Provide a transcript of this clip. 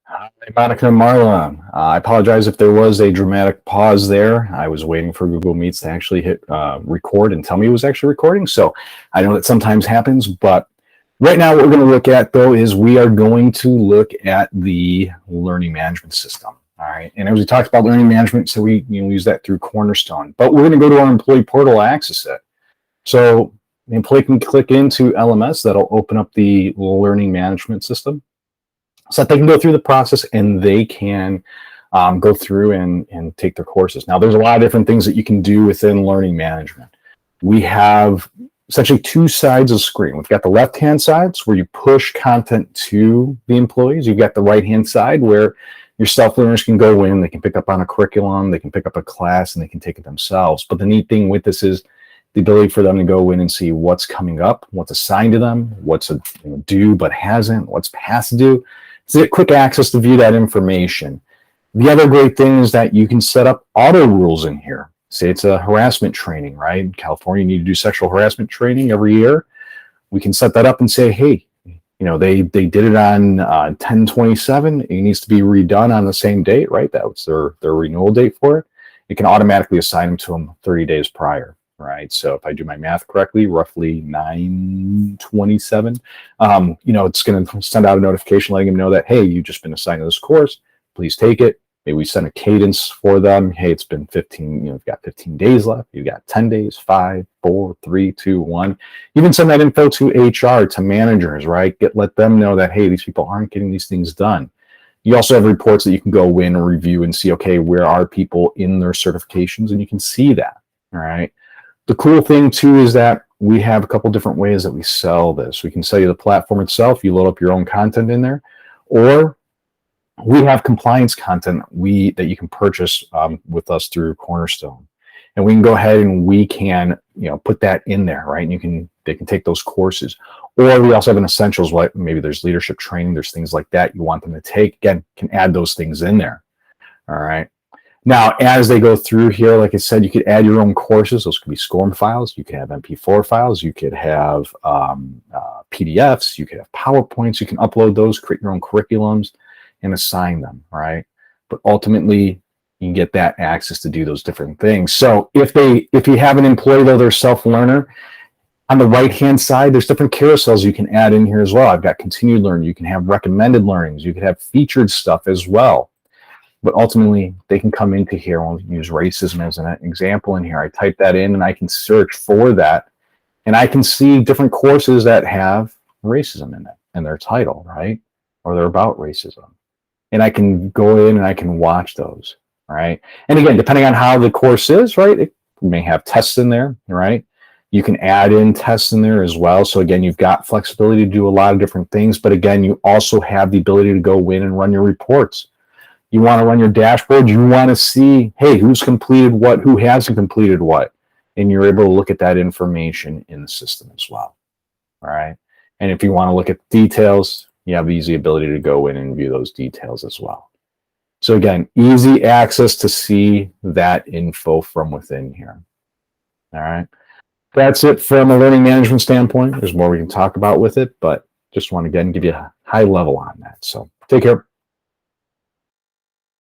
Hi, Monica and Marla. I apologize if there was a dramatic pause there. I was waiting for Google Meets to actually hit record and tell me it was actually recording. So I know that sometimes happens, but right now what we're going to look at though is we are going to look at the learning management system. All right. And as we talked about learning management, so we use that through Cornerstone, but we're going to go to our employee portal to access it. So the employee can click into LMS. That'll open up the learning management system, so that they can go through the process and they can go through and take their courses. Now, there's a lot of different things that you can do within learning management. We have essentially two sides of the screen. We've got the left-hand side where you push content to the employees. You've got the right-hand side where your self-learners can go in, they can pick up on a curriculum, they can pick up a class, and they can take it themselves. But the neat thing with this is the ability for them to go in and see what's coming up, what's assigned to them, what's due but hasn't, what's past due. So get quick access to view that information. The other great thing is that you can set up auto rules in here. Say it's a harassment training, right? In California, you need to do sexual harassment training every year. We can set that up and say, hey, they did it on 10/27. It needs to be redone on the same date, right? That was their renewal date for it. It can automatically assign them to them 30 days prior. Right. So if I do my math correctly, roughly 9/27, it's going to send out a notification letting them know that, hey, you've just been assigned to this course. Please take it. Maybe we send a cadence for them. Hey, it's been 15, you've got 15 days left. You've got 10 days, 5, 4, 3, 2, 1. You can send that info to HR, to managers, right? Let them know that, hey, these people aren't getting these things done. You also have reports that you can go in and review and see, okay, where are people in their certifications? And you can see that, all right? The cool thing too is that we have a couple different ways that we sell this. We can sell you the platform itself. You load up your own content in there, or we have compliance content that you can purchase with us through Cornerstone, and we can go ahead and we can put that in there, right? And they can take those courses, or we also have an essentials. Like maybe there's leadership training, there's things like that you want them to take. Again, can add those things in there. All right. Now, as they go through here, like I said, you could add your own courses. Those could be SCORM files. You could have MP4 files. You could have PDFs. You could have PowerPoints. You can upload those, create your own curriculums, and assign them, right? But ultimately, you can get that access to do those different things. So if you have an employee, though, they're self-learner, on the right-hand side, there's different carousels you can add in here as well. I've got continued learning. You can have recommended learnings. You could have featured stuff as well. But ultimately, they can come into here. We'll use racism as an example in here. I type that in and I can search for that. And I can see different courses that have racism in it and their title, right? Or they're about racism. And I can go in and I can watch those, right? And again, depending on how the course is, right? It may have tests in there, right? You can add in tests in there as well. So again, you've got flexibility to do a lot of different things. But again, you also have the ability to go in and run your reports. You want to run your dashboard. You want to see, hey, who's completed what, who hasn't completed what. And you're able to look at that information in the system as well. All right. And if you want to look at details, you have easy ability to go in and view those details as well. So again, easy access to see that info from within here. All right. That's it from a learning management standpoint. There's more we can talk about with it, but just want to again give you a high level on that. So take care.